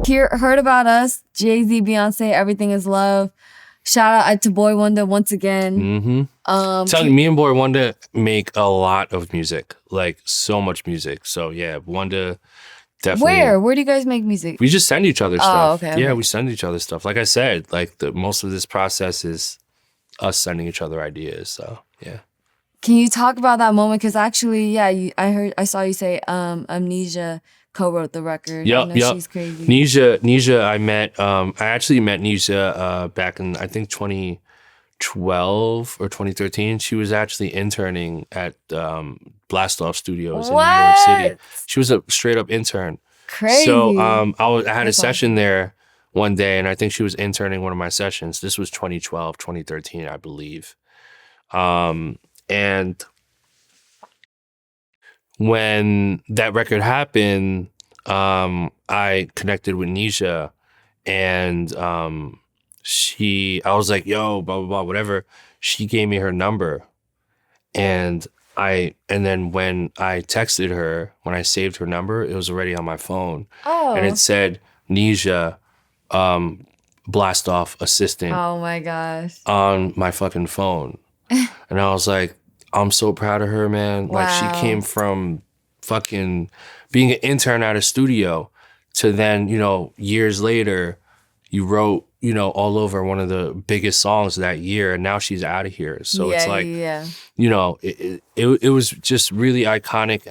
Heard About Us, Jay-Z, Beyoncé, Everything Is Love. Shout out to Boy Wonder once again. Telling me and Boy Wonder make a lot of music, like so much music. So yeah, Wonder definitely. Where do you guys make music? We just send each other stuff. Okay. Yeah, we send each other stuff. Like I said, like most of this process is us sending each other ideas. So yeah. Can you talk about that moment? Because actually, yeah, I saw you say Amnesia co-wrote the record. Yep. She's crazy. Nisha, I actually met Nisha back in, I think, 2012 or 2013. She was actually interning at Blastoff Studios in New York City. She was a straight up intern. Crazy. So I had a session there one day, and I think she was interning one of my sessions. This was 2012, 2013, I believe. And when that record happened, I connected with Nisha, and I was like, yo, blah, blah, blah, whatever. She gave me her number. And then when I texted her, when I saved her number, it was already on my phone. Oh. And it said, Nisha, Blastoff assistant. Oh my gosh. On my fucking phone. And I was like, I'm so proud of her, man. Wow. Like, she came from fucking being an intern at a studio to then, years later, you wrote, all over one of the biggest songs that year, and now she's out of here. So it's like, it was just really iconic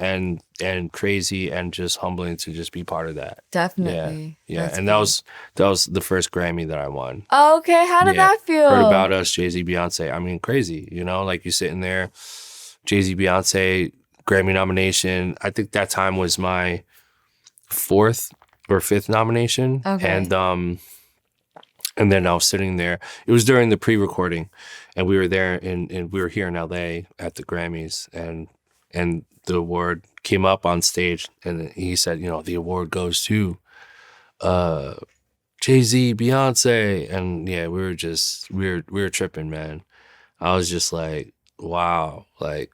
and crazy and just humbling to just be part of that. Definitely. Yeah. That's and cool. that was the first Grammy that I won. Okay, how did that feel? Heard About Us, Jay-Z, Beyoncé. I mean, crazy, like you're sitting there, Jay-Z, Beyonce, Grammy nomination. I think that time was my 4th or 5th nomination. Okay. And then I was sitting there. It was during the pre-recording, and we were there, and we were here in LA at the Grammys, and the award came up on stage, and he said, the award goes to Jay-Z, Beyonce, and yeah, we were tripping, man. I was just like, wow, like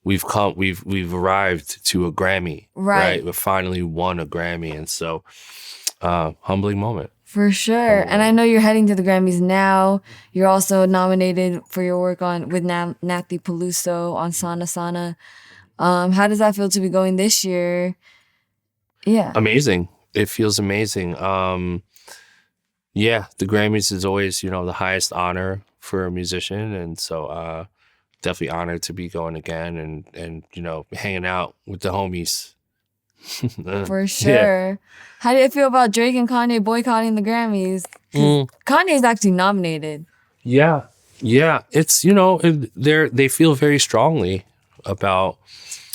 we've arrived to a Grammy, right? We finally won a Grammy, and so humbling moment. For sure. And I know you're heading to the Grammys now. You're also nominated for your work with Nathy Peluso on Sana Sana. How does that feel to be going this year? Yeah. Amazing. It feels amazing. Yeah, the Grammys is always, the highest honor for a musician. And so definitely honored to be going again and hanging out with the homies. For sure. Yeah. How do you feel about Drake and Kanye boycotting the Grammys? Kanye's actually nominated. Yeah. It's, they feel very strongly about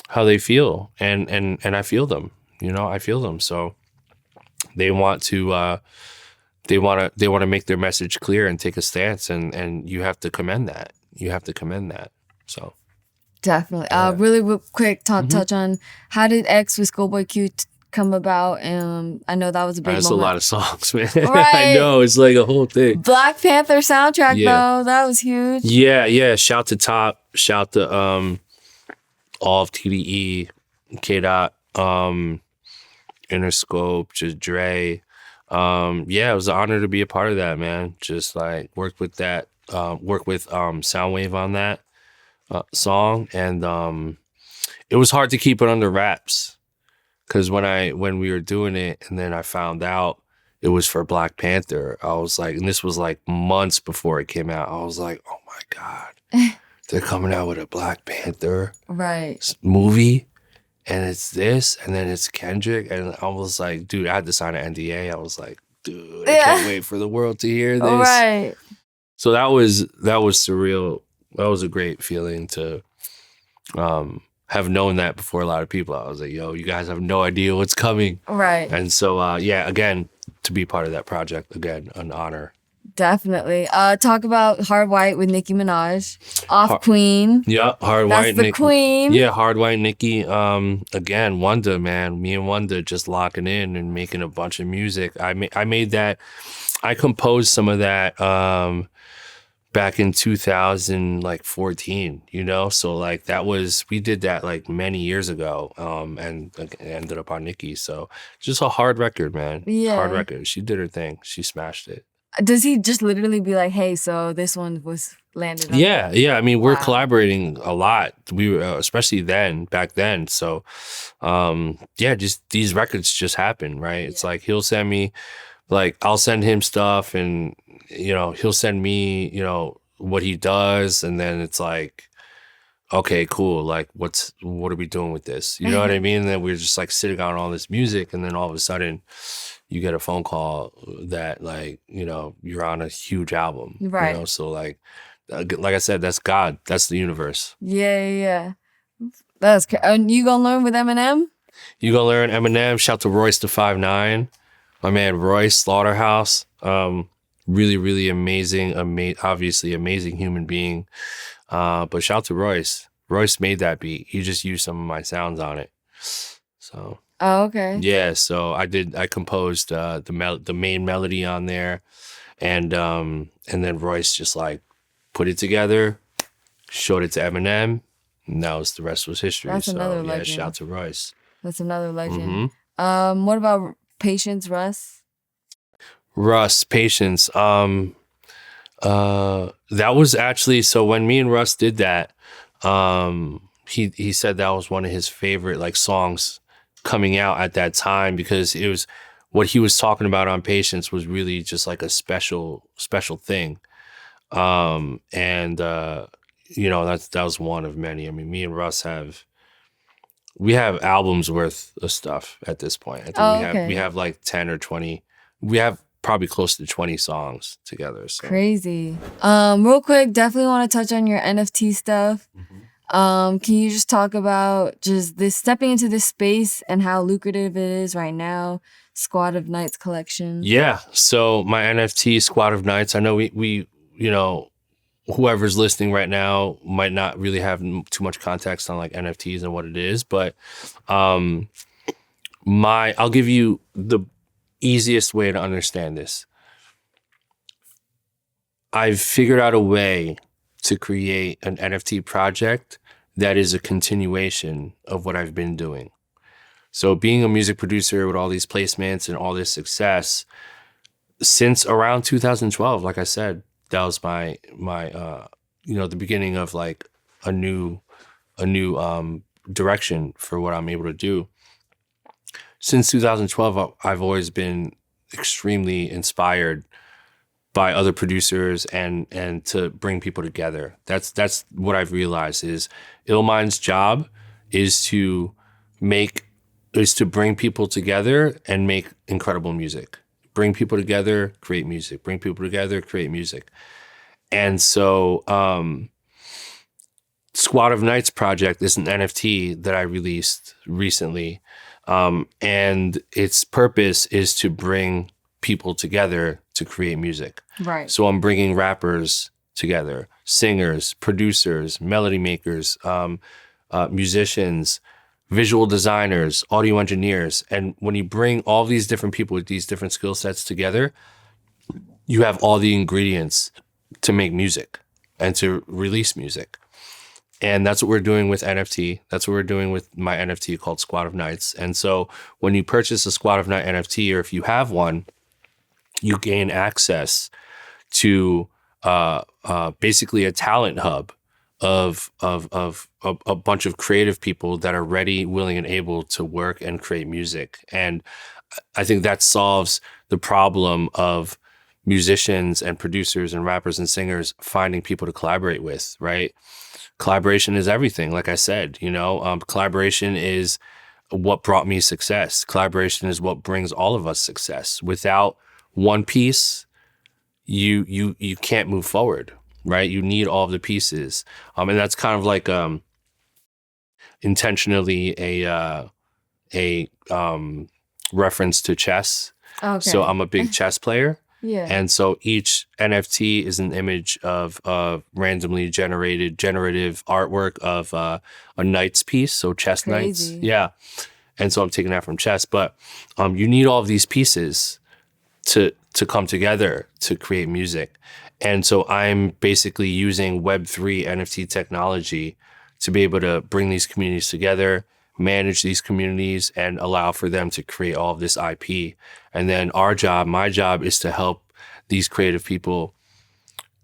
how they feel, and I feel them. I feel them. So they want to make their message clear and take a stance, and you have to commend that. So. Definitely. Really quick, touch on how did X with Schoolboy Q come about? I know that was a big moment. That's a lot of songs, man. Right. I know, it's like a whole thing. Black Panther soundtrack, though, that was huge. Yeah. Shout to Top. Shout to all of TDE, K-Dot, Interscope, just Dre. Yeah, it was an honor to be a part of that, man. Just like work with Soundwave on that song, and it was hard to keep it under wraps because when we were doing it, and then I found out it was for Black Panther, I was like, and this was like months before it came out, I was like, oh my God, they're coming out with a Black Panther movie, and it's this, and then it's Kendrick, and I was like, dude, I had to sign an NDA. I was like, dude, I can't wait for the world to hear this. Right. So that was surreal. That was a great feeling to have known that before a lot of people. I was like, yo, you guys have no idea what's coming. Right. And so, yeah, again, to be part of that project, again, an honor. Definitely. Talk about Hard White with Nicki Minaj. Queen. Yeah, Hard White. That's the queen. Yeah, Hard White, Nicki. Again, Wonder, man. Me and Wonder just locking in and making a bunch of music. I made that. I composed some of that back in 2014, you know? So like we did that like many years ago, and like, it ended up on Nicki. So just a hard record, man. Hard Yeah. record. She did her thing. She smashed it. Does he just literally be like, hey, so this one was landed on Yeah, yeah. I mean, we're Wow. collaborating a lot. We were, especially back then. So, yeah, just these records just happen, right? It's like he'll send me, like I'll send him stuff, and you know he'll send me, you know, what he does, and then it's like, okay, cool. Like, what are we doing with this? You know what I mean? And then we're just like sitting on all this music, and then all of a sudden, you get a phone call that like, you know, you're on a huge album, Right. You know, so like I said, that's God, that's the universe. Yeah. That's and you gonna learn with Eminem? You gonna learn Eminem. Shout to Royce the 5'9", my man Royce Slaughterhouse. Really, really amazing, obviously amazing human being. But shout to Royce. Royce made that beat. He just used some of my sounds on it. So. Oh, okay. Yeah, so I composed the main melody on there, and then Royce just like put it together, showed it to Eminem, and now the rest was history. That's another legend. Yeah, shout to Royce. That's another legend. Mm-hmm. What about Patience, Russ? Patience. That was actually, so when me and Russ did that, he said that was one of his favorite like songs coming out at that time, because it was what he was talking about on Patience was really just like a special thing. You know, that was one of many. I mean, me and Russ have albums worth of stuff at this point. I think we have like 10 or 20. We have probably close to 20 songs together. So. Crazy. Real quick, definitely want to touch on your NFT stuff. Can you just talk about just this stepping into this space and how lucrative it is right now? Squad of Nights collection. Yeah. So my NFT Squad of Nights, I know we you know, whoever's listening right now might not really have too much context on like NFTs and what it is, but I'll give you the easiest way to understand this. I've figured out a way to create an NFT project that is a continuation of what I've been doing. So being a music producer with all these placements and all this success since around 2012, like I said, that was my you know, the beginning of like a new direction for what I'm able to do. Since 2012, I've always been extremely inspired by other producers and to bring people together. That's what I've realized is Illmind's job is to bring people together and make incredible music. Bring people together, create music. Bring people together, create music. And so Squad of Nights project is an NFT that I released recently. And its purpose is to bring people together to create music. Right. So I'm bringing rappers together, singers, producers, melody makers, musicians, visual designers, audio engineers. And when you bring all these different people with these different skill sets together, you have all the ingredients to make music and to release music. And that's what we're doing with NFT. That's what we're doing with my NFT called Squad of Nights. And so when you purchase a Squad of Night NFT, or if you have one, you gain access to basically a talent hub of a bunch of creative people that are ready, willing, and able to work and create music. And I think that solves the problem of musicians and producers and rappers and singers finding people to collaborate with, right? Collaboration is everything. Like I said, you know, collaboration is what brought me success. Collaboration is what brings all of us success. Without one piece, you can't move forward, right? You need all of the pieces. And that's kind of like intentionally a reference to chess. Okay. So I'm a big chess player. Yeah. And so each NFT is an image of randomly generative artwork of a knight's piece. So chess knights. Yeah. And so I'm taking that from chess. But you need all of these pieces to to come together to create music. And so I'm basically using Web3 NFT technology to be able to bring these communities together, manage these communities, and allow for them to create all of this IP. And then my job is to help these creative people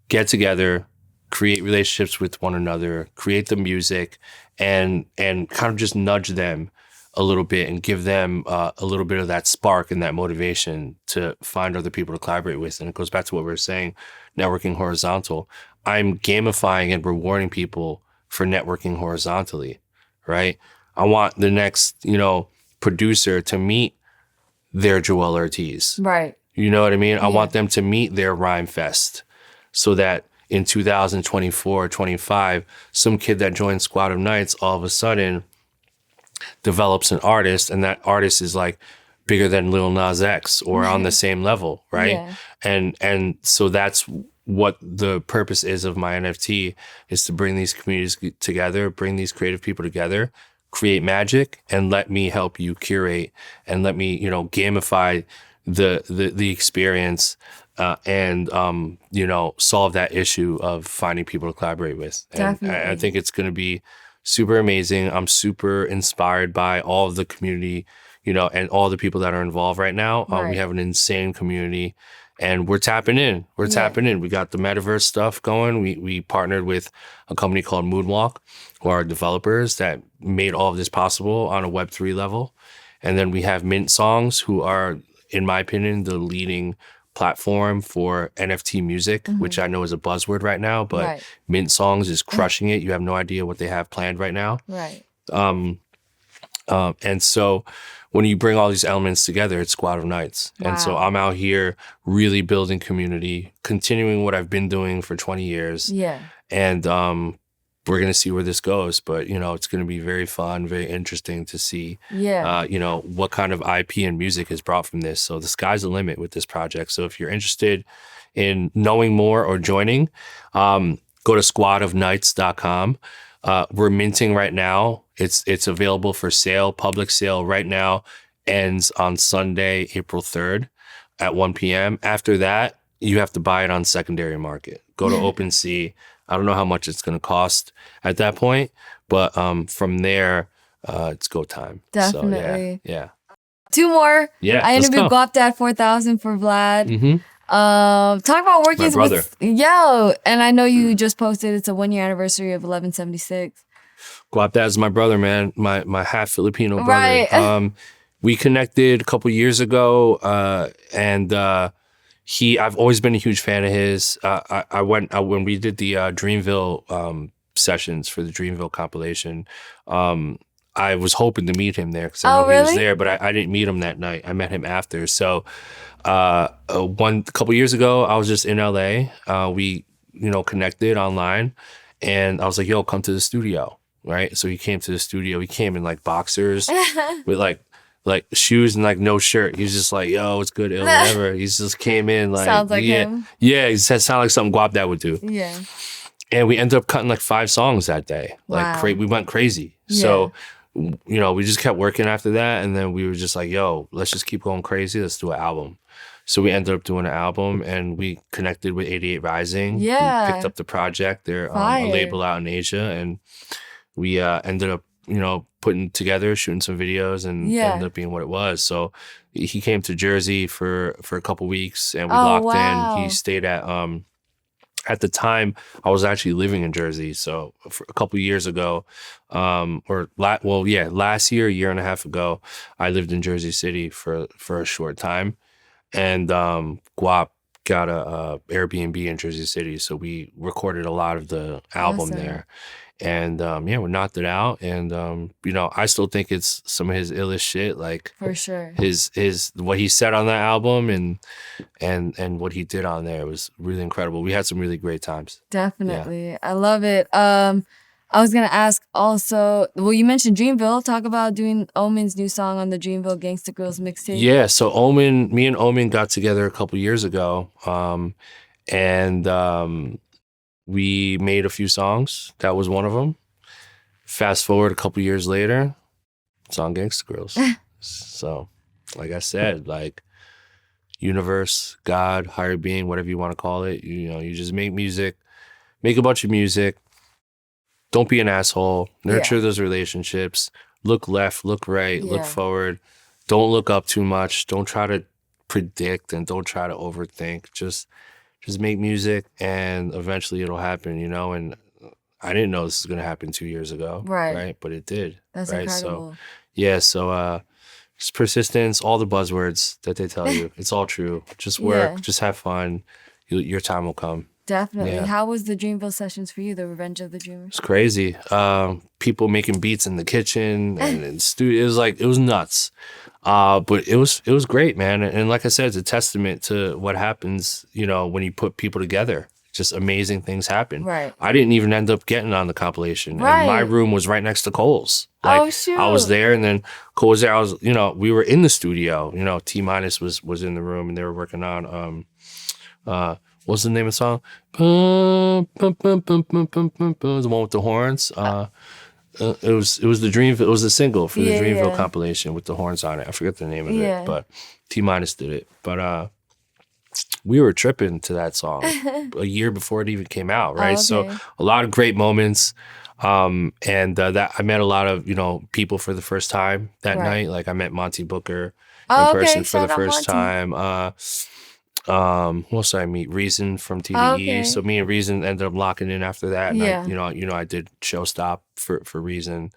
get together, create relationships with one another, create the music, and kind of just nudge them a little bit and give them a little bit of that spark and that motivation to find other people to collaborate with. And it goes back to what we were saying, networking horizontal. I'm gamifying and rewarding people for networking horizontally, right? I want the next, producer to meet their Joel Ortiz. Right. You know what I mean? I want them to meet their Rhyme Fest so that in 2024, 25, some kid that joins Squad of Nights all of a sudden develops an artist, and that artist is like bigger than Lil Nas X or on the same level, right? Yeah. And so that's what the purpose is of my NFT, is to bring these communities together, bring these creative people together, create magic, and let me help you curate and let me, gamify the experience and solve that issue of finding people to collaborate with. And Definitely. I think it's going to be super amazing. I'm super inspired by all of the community, and all the people that are involved right now. Right. We have an insane community, and we're tapping in. Tapping in. We got the metaverse stuff going. We partnered with a company called Moonwalk, who are developers that made all of this possible on a Web3 level. And then we have Mint Songs, who are, in my opinion, the leading platform for NFT music, which I know is a buzzword right now, but Mint Songs is crushing it. You have no idea what they have planned right now. Right. And so when you bring all these elements together, it's Squad of Nights. Wow. And so I'm out here really building community, continuing what I've been doing for 20 years. Yeah. And we're going to see where this goes. But, it's going to be very fun, very interesting to see, what kind of IP and music is brought from this. So the sky's the limit with this project. So if you're interested in knowing more or joining, go to squadofnights.com. We're minting right now. It's available for sale, public sale right now, ends on Sunday, April 3rd at 1 p.m. After that, you have to buy it on secondary market. Go to OpenSea. I don't know how much it's going to cost at that point, but from there, it's go time. Definitely. So, yeah. 2 more. Yeah, I let's interviewed go. Guapdad 4000 for Vlad. Mm-hmm. Talk about working My brother. with and I know you just posted it's a 1-year anniversary of 1176. Guapdad is my brother, man. My half Filipino brother. Right. We connected a couple years ago, and I've always been a huge fan of his. I went when we did the Dreamville sessions for the Dreamville compilation. I was hoping to meet him there because I know he was there, but I didn't meet him that night. I met him after. So a couple years ago, I was just in LA. We connected online, and I was like, "Yo, come to the studio." Right. So he came to the studio. He came in like boxers with like shoes and like no shirt. He was just like, "Yo, it's good, ill, whatever." He just came in like, sounds like him. Yeah, he said sound like something Guapdad would do. Yeah. And we ended up cutting like 5 songs that day. Like we went crazy. Yeah. So, we just kept working after that, and then we were just like, "Yo, let's just keep going crazy. Let's do an album." So we ended up doing an album, and we connected with 88 Rising. Yeah. We picked up the project. They're a label out in Asia, and we ended up, putting together, shooting some videos, and ended up being what it was. So he came to Jersey for a couple weeks, and we locked in. He stayed at the time, I was actually living in Jersey. So for a couple years ago, last year, a year and a half ago, I lived in Jersey City for a short time. And Guap got a Airbnb in Jersey City. So we recorded a lot of the album there. And we knocked it out. And I still think it's some of his illest shit. Like for sure. His what he said on that album and what he did on there was really incredible. We had some really great times. Definitely. Yeah. I love it. I was gonna ask also, well, you mentioned Dreamville. Talk about doing Omen's new song on the Dreamville Gangsta Girls mixtape. Yeah, so me and Omen got together a couple years ago. And we made a few songs. That was one of them. Fast forward a couple years later, it's on Gangsta Girls. So, like I said, universe, God, higher being, whatever you want to call it. You know, you just make music, make a bunch of music. Don't be an asshole. Nurture those relationships. Look left, look right, look forward. Don't look up too much. Don't try to predict and don't try to overthink. Just make music and eventually it'll happen, you know? And I didn't know this was going to happen 2 years ago. Right. But it did. That's right? incredible. So, yeah. So, just persistence, all the buzzwords that they tell you. It's all true. Just work, just have fun. Your time will come. Definitely. Yeah. How was the Dreamville sessions for you, the Revenge of the Dreamers? It's crazy. People making beats in the kitchen and in studio. It was nuts. But it was great, man. And like I said, it's a testament to what happens, you know, when you put people together. Just amazing things happen. Right. I didn't even end up getting on the compilation. Right. And my room was right next to Cole's. Like, shoot. I was there and then Cole was there. We were in the studio. You know, T- was in the room and they were working on what's the name of the song? The one with the horns. It was the Dreamville. It was a single for the Dreamville compilation with the horns on it. I forget the name of it, but T- did it. But we were tripping to that song a year before it even came out, right? Okay. So a lot of great moments. And that I met a lot of, you know, people for the first time that night. Like I met Monty Booker in person for the first time. Who else did I meet? Reason from TDE. So me and Reason ended up locking in after that. And I did Showstop for Reason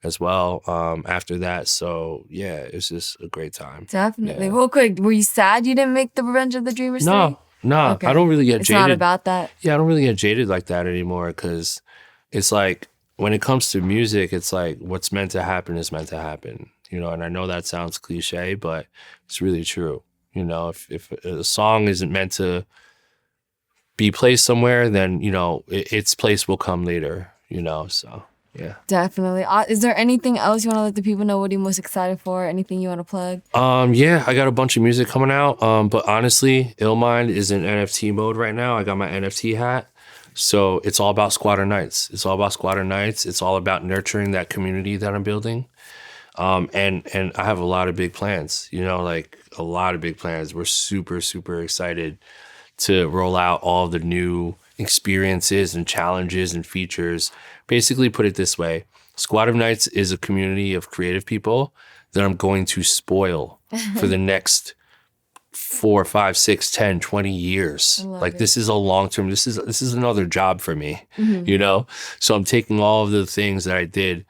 as well after that. So yeah, it was just a great time. Definitely. Real quick, were you sad you didn't make the Revenge of the Dreamers? No. Okay. I don't really get jaded. It's not about that? Yeah, I don't really get jaded like that anymore because it's like when it comes to music, it's like what's meant to happen is meant to happen. You know, and I know that sounds cliche, but it's really true. You know, if a song isn't meant to be placed somewhere, then, you know, its place will come later, you know, so, yeah. Definitely. Is there anything else you want to let the people know? What are you most excited for? Anything you want to plug? Yeah, I got a bunch of music coming out, but honestly, Illmind is in NFT mode right now. I got my NFT hat. So it's all about Squatter Nights. It's all about Squatter Nights. It's all about nurturing that community that I'm building. And I have a lot of big plans, you know, like a lot of big plans. We're super, super excited to roll out all the new experiences and challenges and features. Basically, put it this way, Squad of Nights is a community of creative people that I'm going to spoil for the next 4, 5, 6, 10, 20 years. Like this is a long-term, this is another job for me, you know? So I'm taking all of the things that I did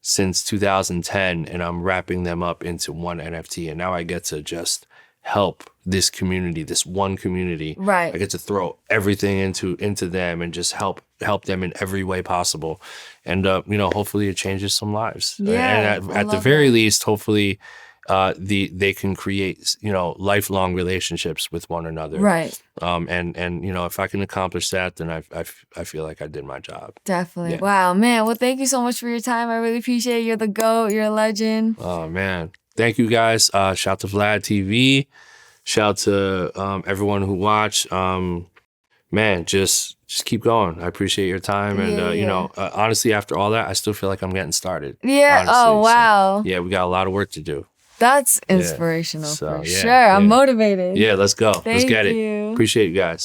since 2010 and I'm wrapping them up into one NFT. And now I get to just help this community, this one community. Right. I get to throw everything into them and just help them in every way possible. And, you know, hopefully it changes some lives. Yeah, and at the very least, hopefully they can create, you know, lifelong relationships with one another. Right. And you know, if I can accomplish that, then I feel like I did my job. Definitely. Yeah. Wow, man. Well, thank you so much for your time. I really appreciate it. You're the GOAT. You're a legend. Oh, man. Thank you, guys. Shout out to VladTV. Shout out to everyone who watched. Man, just keep going. I appreciate your time. And, you know, honestly, after all that, I still feel like I'm getting started. Yeah. Honestly. Oh, wow. So, yeah, we got a lot of work to do. That's inspirational for sure. I'm motivated. Yeah, let's go. Let's get it. Appreciate you guys.